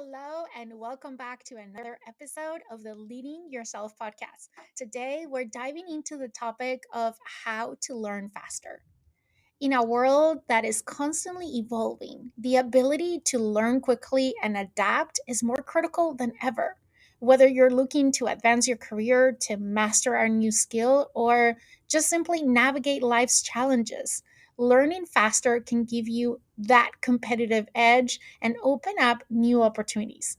Hello, and welcome back to another episode of the Leading Yourself podcast. Today, we're diving into the topic of how to learn faster. In a world that is constantly evolving, the ability to learn quickly and adapt is more critical than ever. Whether you're looking to advance your career, to master a new skill, or just simply navigate life's challenges, learning faster can give you that competitive edge and open up new opportunities.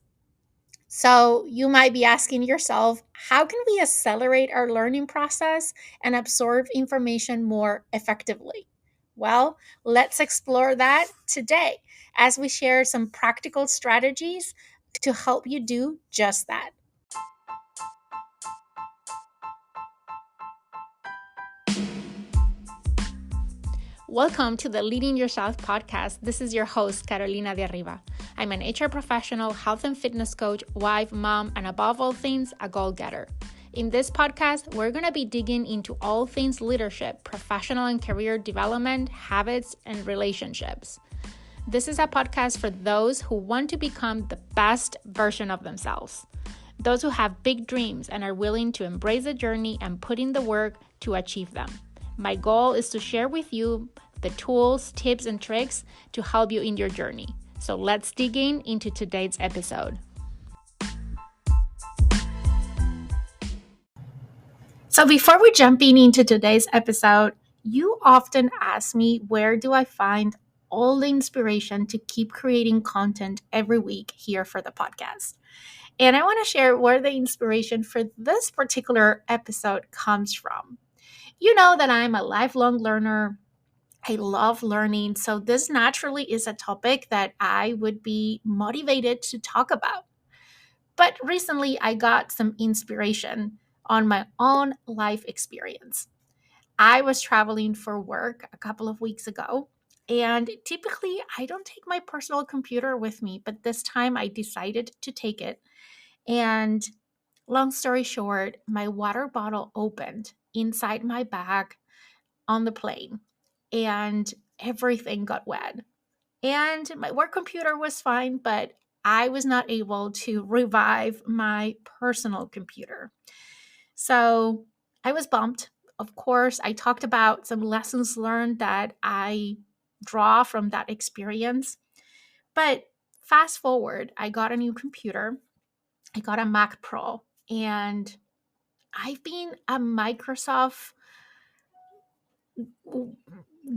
So, you might be asking yourself, how can we accelerate our learning process and absorb information more effectively? Well, let's explore that today as we share some practical strategies to help you do just that. Welcome to the Leading Yourself podcast. This is your host, Carolina de Arriba. I'm an HR professional, health and fitness coach, wife, mom, and above all things, a goal getter. In this podcast, we're going to be digging into all things leadership, professional and career development, habits, and relationships. This is a podcast for those who want to become the best version of themselves. Those who have big dreams and are willing to embrace the journey and put in the work to achieve them. My goal is to share with you the tools, tips, and tricks to help you in your journey. So let's dig into today's episode. So before we jump into today's episode, you often ask me, where do I find all the inspiration to keep creating content every week here for the podcast? And I want to share where the inspiration for this particular episode comes from. You know that I'm a lifelong learner. I love learning. So this naturally is a topic that I would be motivated to talk about. But recently I got some inspiration on my own life experience. I was traveling for work a couple of weeks ago, and typically I don't take my personal computer with me, but this time I decided to take it. And long story short, my water bottle opened inside my bag on the plane, and everything got wet. And my work computer was fine, but I was not able to revive my personal computer. So I was bummed. Of course, I talked about some lessons learned that I draw from that experience. But fast forward, I got a new computer. I got a Mac Pro, and I've been a Microsoft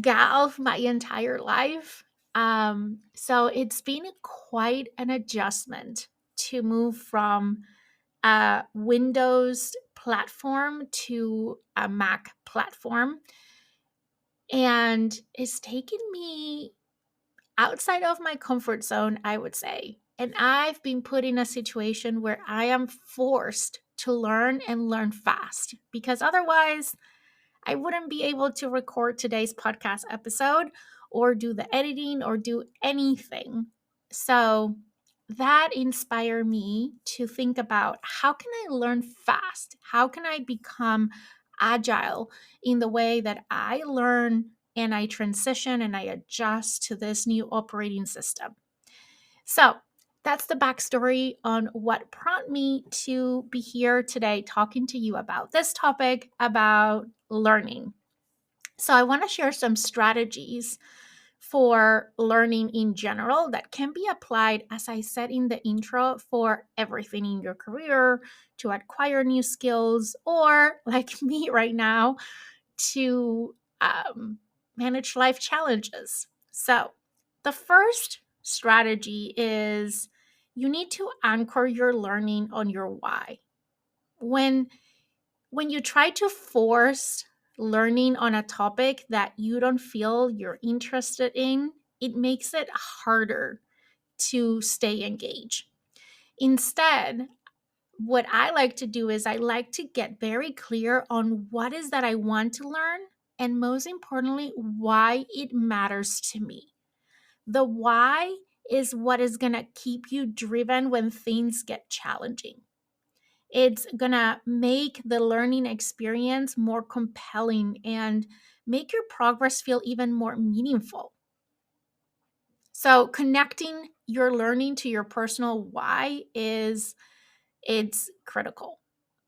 gal my entire life. So it's been quite an adjustment to move from a Windows platform to a Mac platform. And it's taken me outside of my comfort zone, I would say. And I've been put in a situation where I am forced to learn and learn fast, because otherwise I wouldn't be able to record today's podcast episode or do the editing or do anything. So that inspired me to think about, how can I learn fast? How can I become agile in the way that I learn and I transition and I adjust to this new operating system? So that's the backstory on what prompted me to be here today talking to you about this topic about learning. So I want to share some strategies for learning in general that can be applied, as I said in the intro, for everything in your career, to acquire new skills, or like me right now, to manage life challenges. So the first strategy is, you need to anchor your learning on your why. When you try to force learning on a topic that you don't feel you're interested in, it makes it harder to stay engaged. Instead, what I like to do is I like to get very clear on what is that I want to learn, and most importantly, why it matters to me. The why is what is going to keep you driven when things get challenging. It's going to make the learning experience more compelling and make your progress feel even more meaningful. So, connecting your learning to your personal why is it's critical.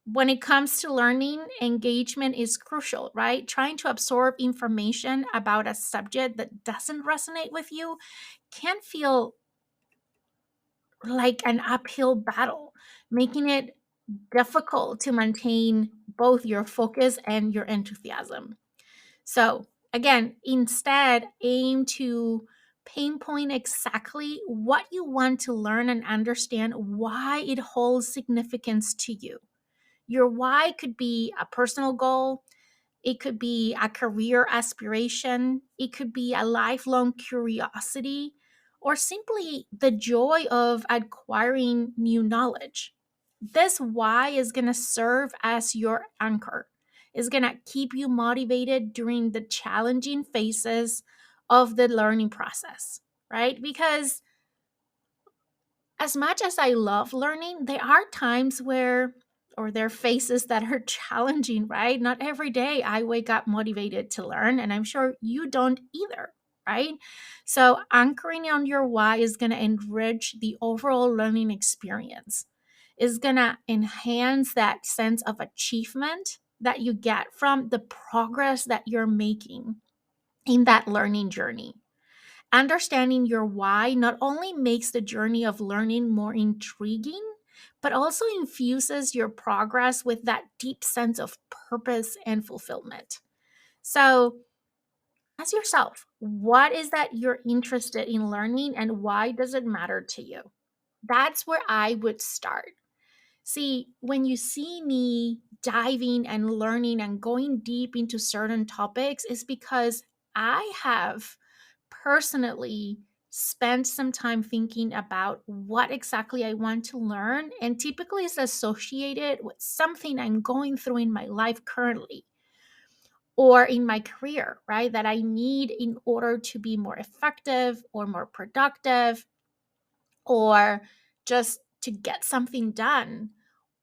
When it comes to learning, engagement is crucial, right? Trying to absorb information about a subject that doesn't resonate with you can feel like an uphill battle, making it difficult to maintain both your focus and your enthusiasm. So, again, instead, aim to pinpoint exactly what you want to learn and understand why it holds significance to you. Your why could be a personal goal, it could be a career aspiration, it could be a lifelong curiosity, or simply the joy of acquiring new knowledge. This why is going to serve as your anchor. Is going to keep you motivated during the challenging phases of the learning process, right? Because as much as I love learning, there are times where, or there are phases that are challenging, right? Not every day I wake up motivated to learn, and I'm sure you don't either, right? So, anchoring on your why is going to enrich the overall learning experience, is going to enhance that sense of achievement that you get from the progress that you're making in that learning journey. Understanding your why not only makes the journey of learning more intriguing, but also infuses your progress with that deep sense of purpose and fulfillment. So, ask yourself, what is that you're interested in learning and why does it matter to you? That's where I would start. See, when you see me diving and learning and going deep into certain topics, is because I have personally spend some time thinking about what exactly I want to learn, and typically is associated with something I'm going through in my life currently or in my career, right? That I need in order to be more effective or more productive or just to get something done,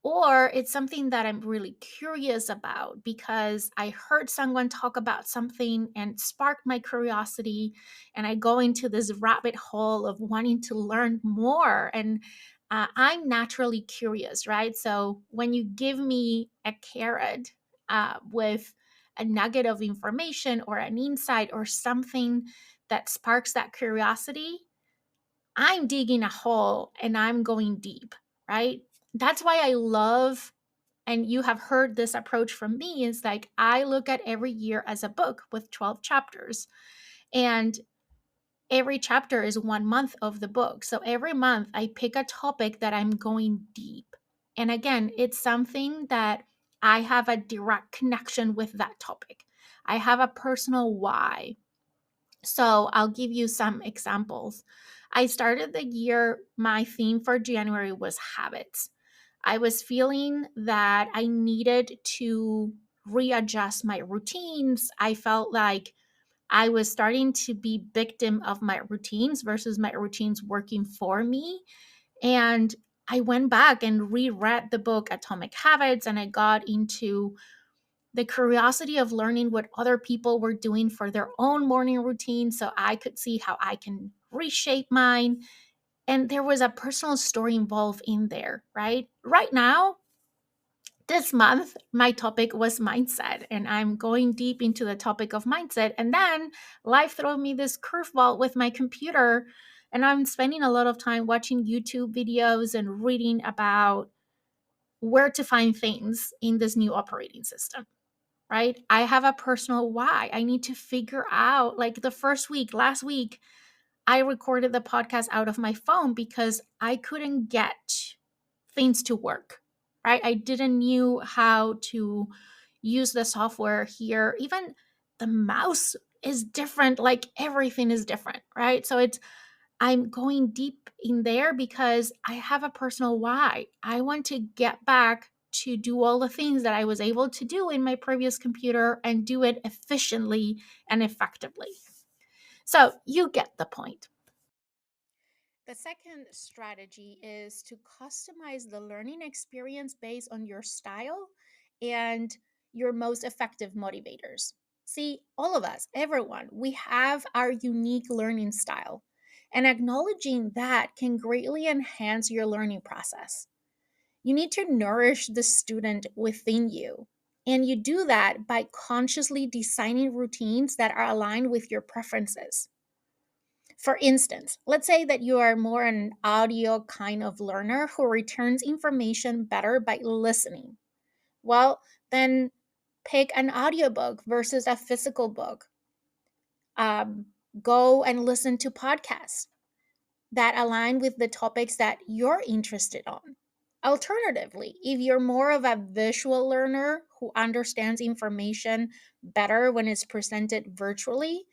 or it's something that I'm really curious about because I heard someone talk about something and sparked my curiosity. And I go into this rabbit hole of wanting to learn more. And I'm naturally curious, right? So when you give me a carrot with a nugget of information or an insight or something that sparks that curiosity, I'm digging a hole and I'm going deep, right? That's why I love, and you have heard this approach from me, is like I look at every year as a book with 12 chapters. And every chapter is 1 month of the book. So every month I pick a topic that I'm going deep. And again, it's something that I have a direct connection with that topic. I have a personal why. So I'll give you some examples. I started the year, my theme for January was habits. I was feeling that I needed to readjust my routines. I felt like I was starting to be victim of my routines versus my routines working for me. And I went back and reread the book Atomic Habits, and I got into the curiosity of learning what other people were doing for their own morning routine so I could see how I can reshape mine. And there was a personal story involved in there, right? Right now, this month, my topic was mindset, and I'm going deep into the topic of mindset. And then life threw me this curveball with my computer, and I'm spending a lot of time watching YouTube videos and reading about where to find things in this new operating system, right? I have a personal why. I need to figure out, like the first week, last week, I recorded the podcast out of my phone because I couldn't get things to work, right? I didn't knew how to use the software here. Even the mouse is different, like everything is different, right? So it's I'm going deep in there because I have a personal why. I want to get back to do all the things that I was able to do in my previous computer and do it efficiently and effectively. So you get the point. The second strategy is to customize the learning experience based on your style and your most effective motivators. See, all of us, everyone, we have our unique learning style. And acknowledging that can greatly enhance your learning process. You need to nourish the student within you. And you do that by consciously designing routines that are aligned with your preferences. For instance, let's say that you are more an audio kind of learner who returns information better by listening. Well, then pick an audiobook versus a physical book. Um, Go and listen to podcasts that align with the topics that you're interested on. Alternatively, if you're more of a visual learner who understands information better when it's presented virtually,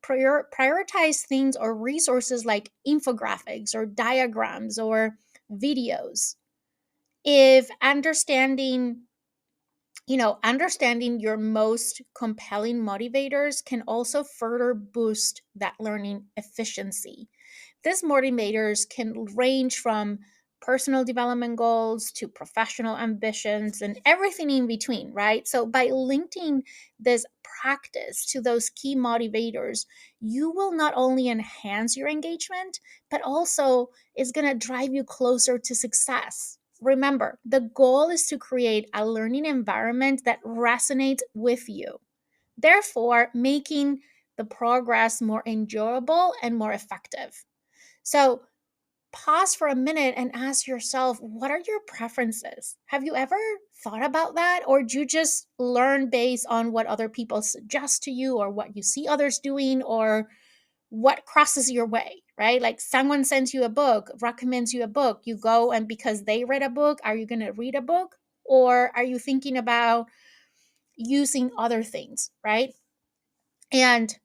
prioritize things or resources like infographics or diagrams or videos. If understanding your most compelling motivators can also further boost that learning efficiency. These motivators can range from personal development goals to professional ambitions and everything in between, right? So, by linking this practice to those key motivators, you will not only enhance your engagement, but also is going to drive you closer to success. Remember, the goal is to create a learning environment that resonates with you, therefore, making the progress more enjoyable and more effective. So, pause for a minute and ask yourself, what are your preferences? Have you ever thought about that? Or do you just learn based on what other people suggest to you, or what you see others doing, or what crosses your way, right? Like someone sends you a book, recommends you a book, you go, and because they read a book, are you going to read a book? Or are you thinking about using other things, right? And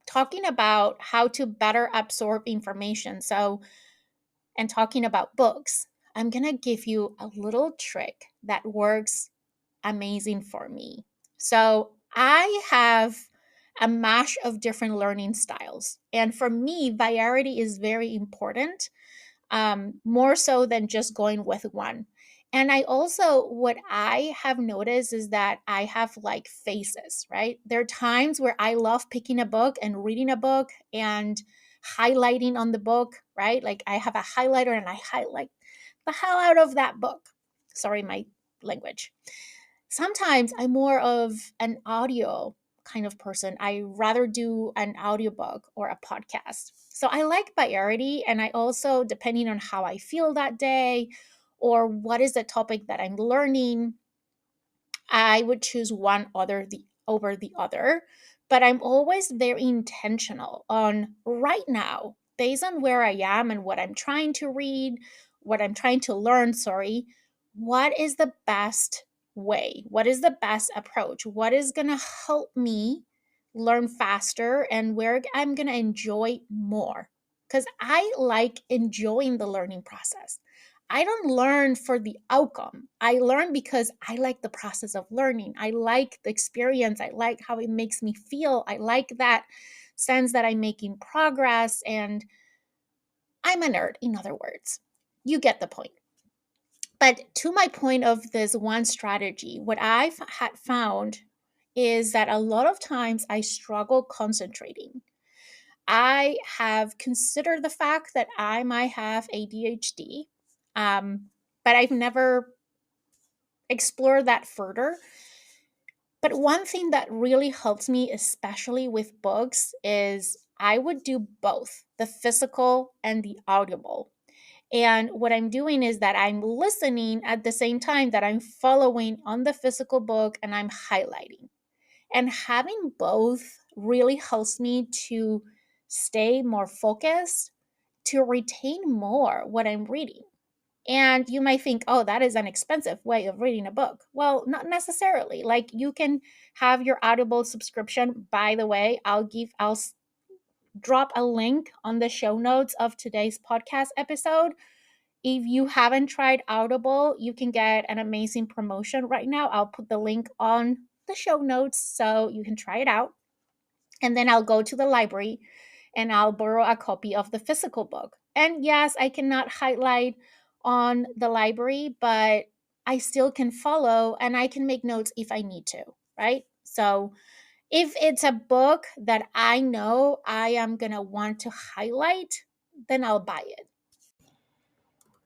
talking about how to better absorb information. So, and talking about books, I'm going to give you a little trick that works amazing for me. So, I have a mash of different learning styles. And for me, variety is very important, more so than just going with one. And I also, what I have noticed is that I have like phases, right? There are times where I love picking a book and reading a book and highlighting on the book, right? Like I have a highlighter and I highlight the hell out of that book. Sorry, my language. Sometimes I'm more of an audio kind of person. I rather do an audiobook or a podcast. So I like variety, and I also, depending on how I feel that day or what is the topic that I'm learning, I would choose one other the over the other, but I'm always very intentional on right now, based on where I am and what I'm trying to read, what I'm trying to learn, sorry, what is the best way? What is the best approach? What is going to help me learn faster and where I'm going to enjoy more? Cuz I like enjoying the learning process. I don't learn for the outcome. I learn because I like the process of learning. I like the experience. I like how it makes me feel. I like that sense that I'm making progress, and I'm a nerd, in other words. You get the point. But to my point of this one strategy, what I've had found is that a lot of times I struggle concentrating. I have considered the fact that I might have ADHD, but I've never explored that further. But one thing that really helps me, especially with books, is I would do both the physical and the audible. And what I'm doing is that I'm listening at the same time that I'm following on the physical book and I'm highlighting. And having both really helps me to stay more focused, to retain more what I'm reading. And you might think, oh, that is an expensive way of reading a book. Well, not necessarily. Like you can have your Audible subscription. By the way, I'll drop a link on the show notes of today's podcast episode. If you haven't tried Audible, you can get an amazing promotion right now. I'll put the link on the show notes so you can try it out. And then I'll go to the library and I'll borrow a copy of the physical book. And yes, I cannot highlight on the library, but I still can follow and I can make notes if I need to, right? So If it's a book that I know I am going to want to highlight, then I'll buy it.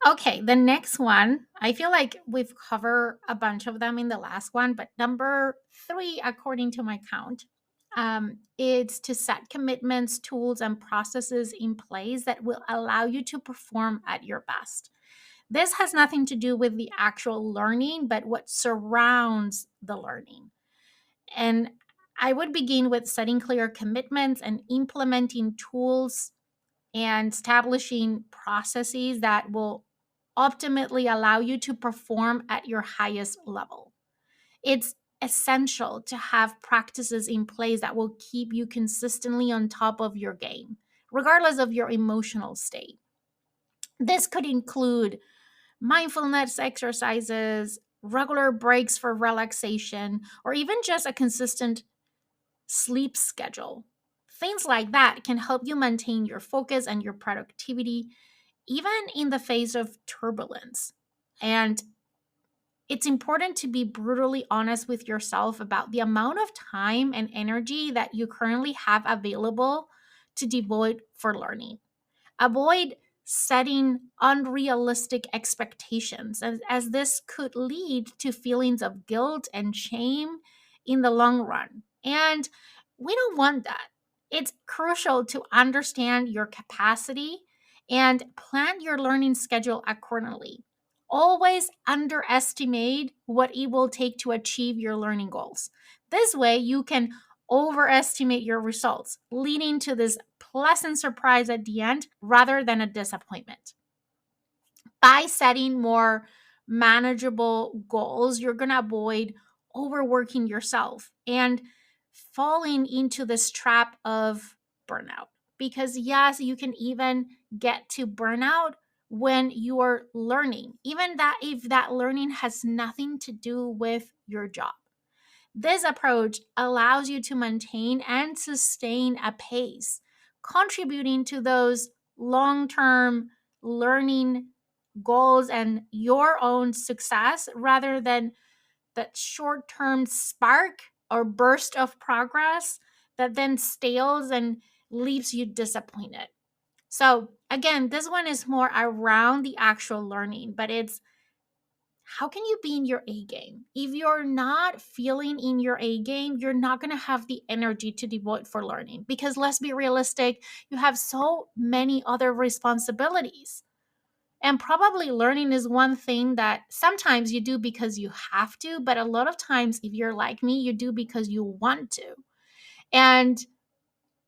Okay, the next one, I feel like we've covered a bunch of them in the last one, but number three, according to my count, it's to set commitments, tools, and processes in place that will allow you to perform at your best. This has nothing to do with the actual learning, but what surrounds the learning. And I would begin with setting clear commitments and implementing tools and establishing processes that will ultimately allow you to perform at your highest level. It's essential to have practices in place that will keep you consistently on top of your game, regardless of your emotional state. This could include mindfulness exercises, regular breaks for relaxation, or even just a consistent sleep schedule. Things like that can help you maintain your focus and your productivity, even in the face of turbulence. And it's important to be brutally honest with yourself about the amount of time and energy that you currently have available to devote for learning. Avoid setting unrealistic expectations, as this could lead to feelings of guilt and shame in the long run. And we don't want that. It's crucial to understand your capacity and plan your learning schedule accordingly. Always underestimate what it will take to achieve your learning goals. This way, you can overestimate your results, leading to this pleasant surprise at the end rather than a disappointment. By setting more manageable goals, you're going to avoid overworking yourself and falling into this trap of burnout. Because, yes, you can even get to burnout when you're learning, even that if that learning has nothing to do with your job. This approach allows you to maintain and sustain a pace, contributing to those long term learning goals and your own success rather than that short term spark or burst of progress that then stales and leaves you disappointed. So, again, this one is more around the actual learning, but it's how can you be in your A game? If you're not feeling in your A game, you're not going to have the energy to devote for learning because let's be realistic, you have so many other responsibilities. And probably learning is one thing that sometimes you do because you have to, but a lot of times, if you're like me, you do because you want to. And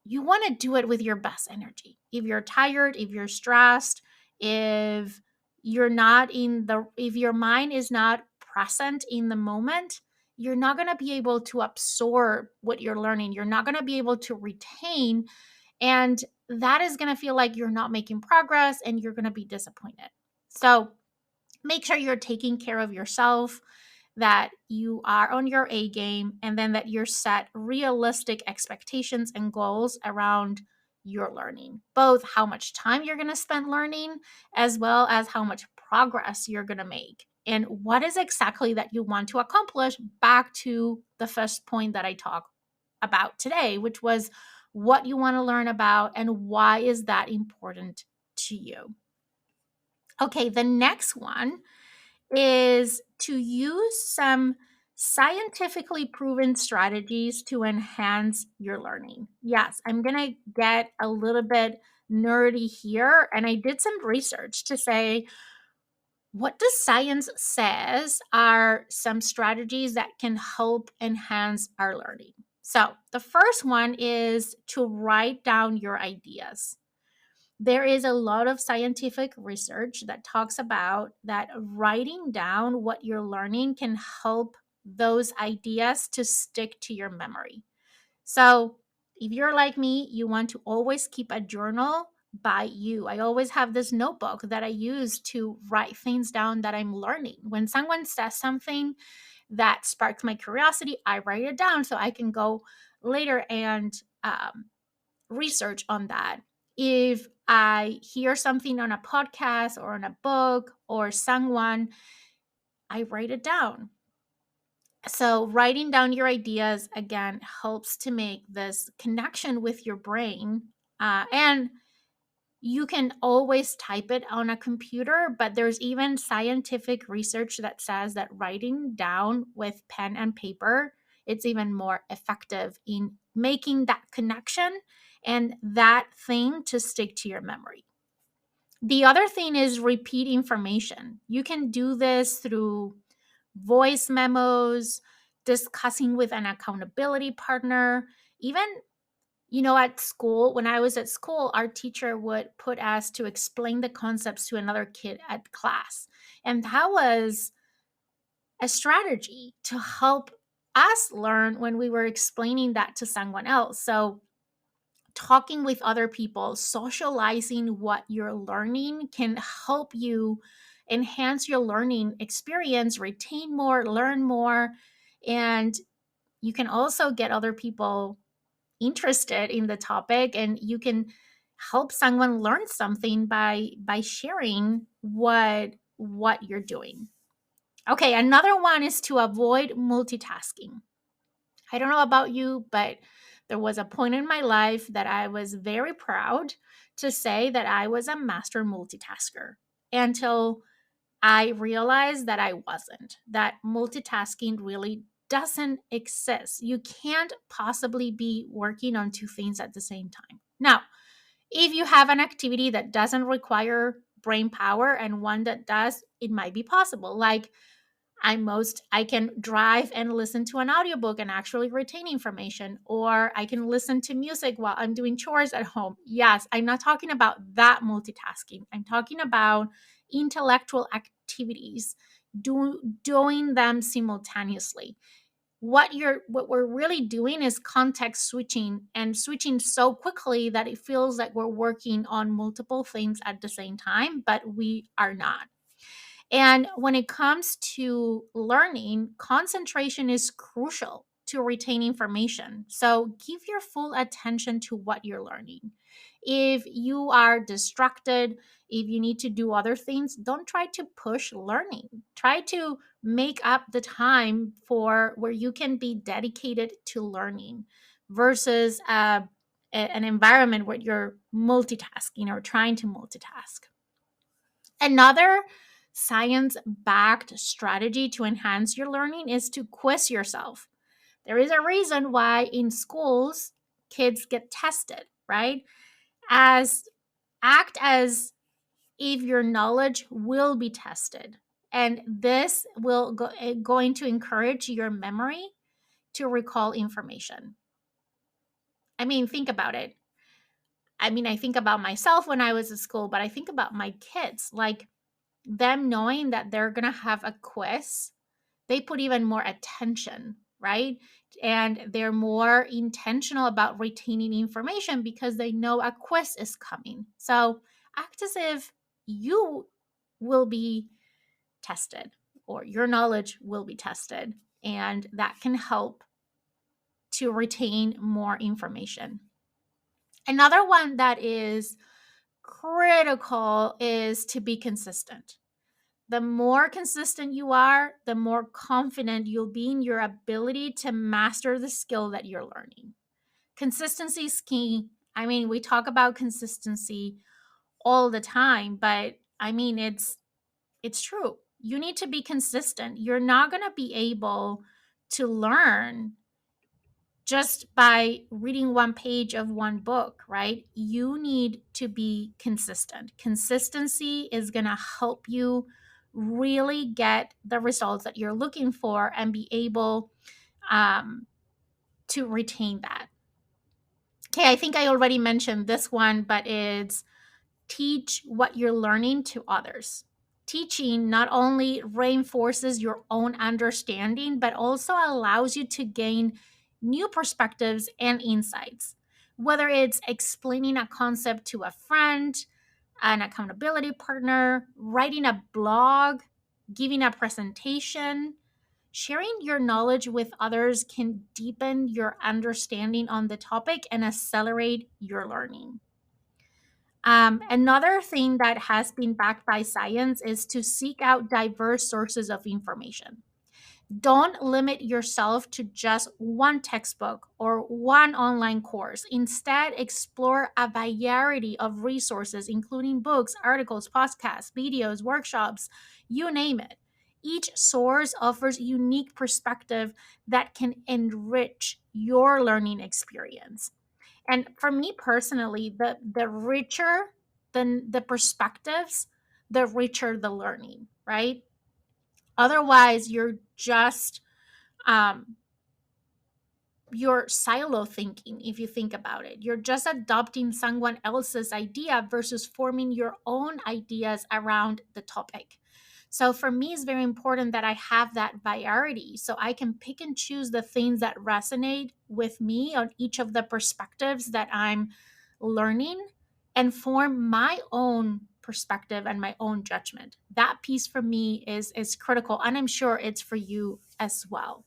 you want to do it with your best energy. If you're tired, if you're stressed, if you're not in the, if your mind is not present in the moment, you're not going to be able to absorb what you're learning. You're not going to be able to retain. And that is going to feel like you're not making progress and you're going to be disappointed. So make sure you're taking care of yourself, that you are on your A game, and then that you're set realistic expectations and goals around your learning, both how much time you're going to spend learning, as well as how much progress you're going to make. And what is exactly that you want to accomplish, back to the first point that I talked about today, which was what you want to learn about and why is that important to you. Okay, the next one is to use some scientifically proven strategies to enhance your learning. Yes, I'm going to get a little bit nerdy here, and I did some research to say what the science says are some strategies that can help enhance our learning. So, the first one is to write down your ideas. There is a lot of scientific research that talks about that writing down what you're learning can help those ideas to stick to your memory. So, if you're like me, you want to always keep a journal by you. I always have this notebook that I use to write things down that I'm learning. When someone says something that sparks my curiosity, I write it down so I can go later and research on that. If I hear something on a podcast or on a book or someone, I write it down. So, writing down your ideas again helps to make this connection with your brain. And you can always type it on a computer, but there's even scientific research that says that writing down with pen and paper, it's even more effective in making that connection and that thing to stick to your memory. The other thing is repeat information. You can do this through voice memos, discussing with an accountability partner, even at school, when I was at school, our teacher would put us to explain the concepts to another kid at class. And that was a strategy to help us learn when we were explaining that to someone else. So, talking with other people, socializing what you're learning can help you enhance your learning experience, retain more, learn more, and you can also get other people interested in the topic, and you can help someone learn something by sharing what you're doing. Okay, another one is to avoid multitasking. I don't know about you, but there was a point in my life that I was very proud to say that I was a master multitasker until I realized that I wasn't, that multitasking really doesn't exist. You can't possibly be working on two things at the same time. Now, if you have an activity that doesn't require brain power and one that does, it might be possible. Like I can drive and listen to an audiobook and actually retain information, or I can listen to music while I'm doing chores at home. Yes, I'm not talking about that multitasking. I'm talking about intellectual activities, doing them simultaneously. What we're really doing is context switching, and switching so quickly that it feels like we're working on multiple things at the same time, but we are not. And when it comes to learning, concentration is crucial to retain information. So give your full attention to what you're learning. If you are distracted, if you need to do other things, don't try to push learning. Try to make up the time for where you can be dedicated to learning versus an environment where you're multitasking or trying to multitask. Another science backed strategy to enhance your learning is to quiz yourself. There is a reason why in schools kids get tested, right? As act as if your knowledge will be tested. And this going to encourage your memory to recall information. I mean, think about it. I mean, I think about myself when I was at school, but I think about my kids. Like, them knowing that they're going to have a quiz, they put even more attention, right? And they're more intentional about retaining information because they know a quiz is coming. So act as if you will be tested or your knowledge will be tested. And that can help to retain more information. Another one that is critical is to be consistent. The more consistent you are, the more confident you'll be in your ability to master the skill that you're learning. Consistency is key. I mean, we talk about consistency all the time, but I mean, it's true. You need to be consistent. You're not going to be able to learn just by reading one page of one book, right? You need to be consistent. Consistency is going to help you really get the results that you're looking for and be able um, to retain that. Okay, I think I already mentioned this one, but it's teach what you're learning to others. Teaching not only reinforces your own understanding, but also allows you to gain new perspectives and insights. Whether it's explaining a concept to a friend, an accountability partner, writing a blog, giving a presentation, sharing your knowledge with others can deepen your understanding on the topic and accelerate your learning. Another thing that has been backed by science is to seek out diverse sources of information. Don't limit yourself to just one textbook or one online course. Instead, explore a variety of resources, including books, articles, podcasts, videos, workshops, you name it. Each source offers unique perspective that can enrich your learning experience. And for me personally, the richer the perspectives, the richer the learning, right? Otherwise, um, you're silo thinking. If you think about it, you're just adopting someone else's idea versus forming your own ideas around the topic. So for me, it's very important that I have that variety so I can pick and choose the things that resonate with me on each of the perspectives that I'm learning and form my own perspective and my own judgment. That piece for me is critical, and I'm sure it's for you as well.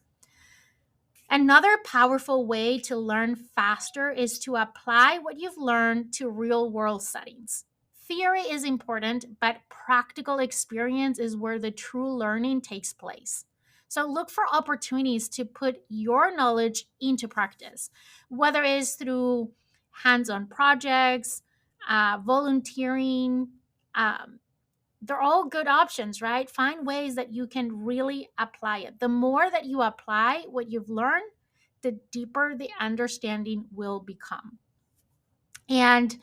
Another powerful way to learn faster is to apply what you've learned to real world settings. Theory is important, but practical experience is where the true learning takes place. So look for opportunities to put your knowledge into practice, whether it's through hands on projects, volunteering, um, they're all good options, right? Find ways that you can really apply it. The more that you apply what you've learned, the deeper the understanding will become. And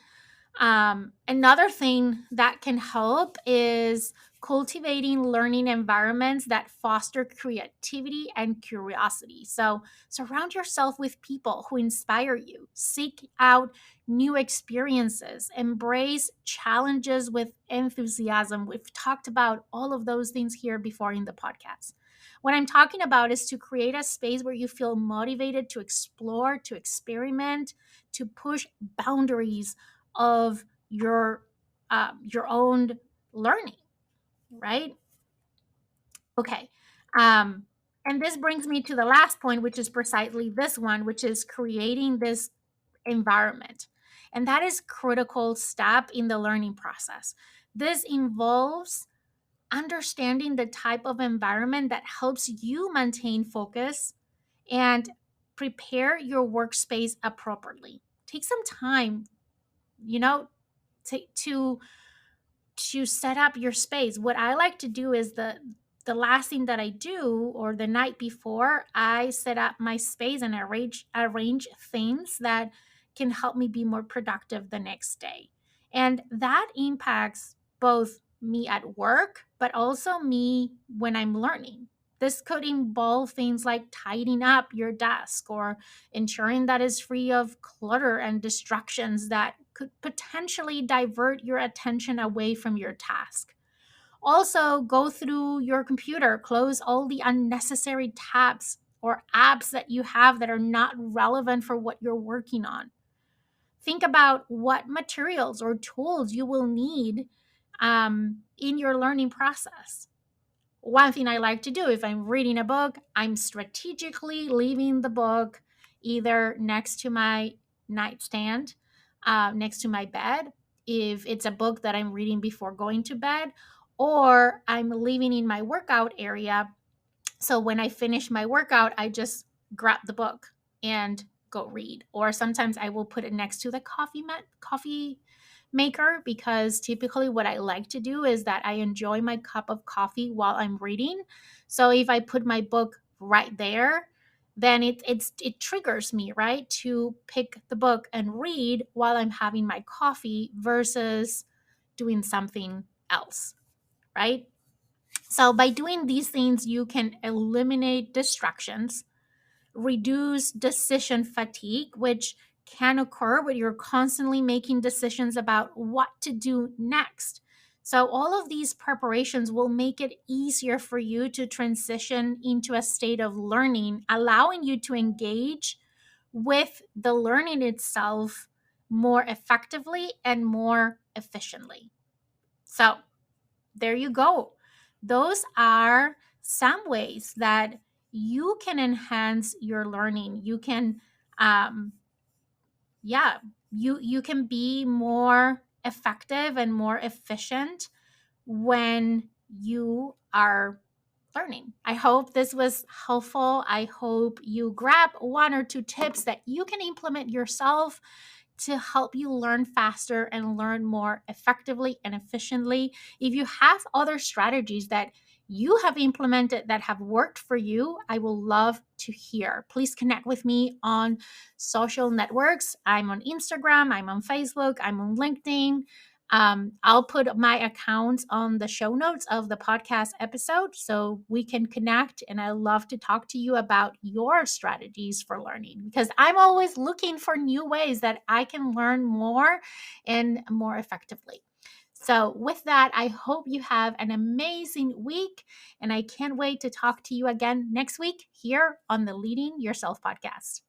another thing that can help is cultivating learning environments that foster creativity and curiosity. So, surround yourself with people who inspire you, seek out new experiences, embrace challenges with enthusiasm. We've talked about all of those things here before in the podcast. What I'm talking about is to create a space where you feel motivated to explore, to experiment, to push boundaries of your own learning, right? Okay. Um, and this brings me to the last point, which is precisely this one, which is creating this environment. And that is critical step in the learning process. This involves understanding the type of environment that helps you maintain focus and prepare your workspace appropriately. Take some time, you know, to set up your space. What I like to do is the last thing that I do, or the night before, I set up my space and arrange things that can help me be more productive the next day. And that impacts both me at work, but also me when I'm learning. This could involve things like tidying up your desk or ensuring that it's free of clutter and distractions that could potentially divert your attention away from your task. Also, go through your computer, close all the unnecessary tabs or apps that you have that are not relevant for what you're working on. Think about what materials or tools you will need in your learning process. One thing I like to do, if I'm reading a book, I'm strategically leaving the book either next to my nightstand, next to my bed, if it's a book that I'm reading before going to bed, or I'm leaving in my workout area. So when I finish my workout, I just grab the book and go read. Or sometimes I will put it next to the coffee maker, because typically what I like to do is that I enjoy my cup of coffee while I'm reading. So if I put my book right there, then it triggers me, right, to pick the book and read while I'm having my coffee versus doing something else, right? So by doing these things, you can eliminate distractions, reduce decision fatigue, which can occur when you're constantly making decisions about what to do next. So, all of these preparations will make it easier for you to transition into a state of learning, allowing you to engage with the learning itself more effectively and more efficiently. So, there you go. Those are some ways that you can enhance your learning. You can, um, yeah, you can be more effective and more efficient when you are learning. I hope this was helpful. I hope you grab 1 or 2 tips that you can implement yourself to help you learn faster and learn more effectively and efficiently. If you have other strategies that you have implemented that have worked for you, I will love to hear. Please connect with me on social networks. I'm on Instagram, I'm on Facebook, I'm on LinkedIn. I'll put my accounts on the show notes of the podcast episode so we can connect. And I love to talk to you about your strategies for learning because I'm always looking for new ways that I can learn more and more effectively. So, with that, I hope you have an amazing week. And I can't wait to talk to you again next week here on the Leading Yourself podcast.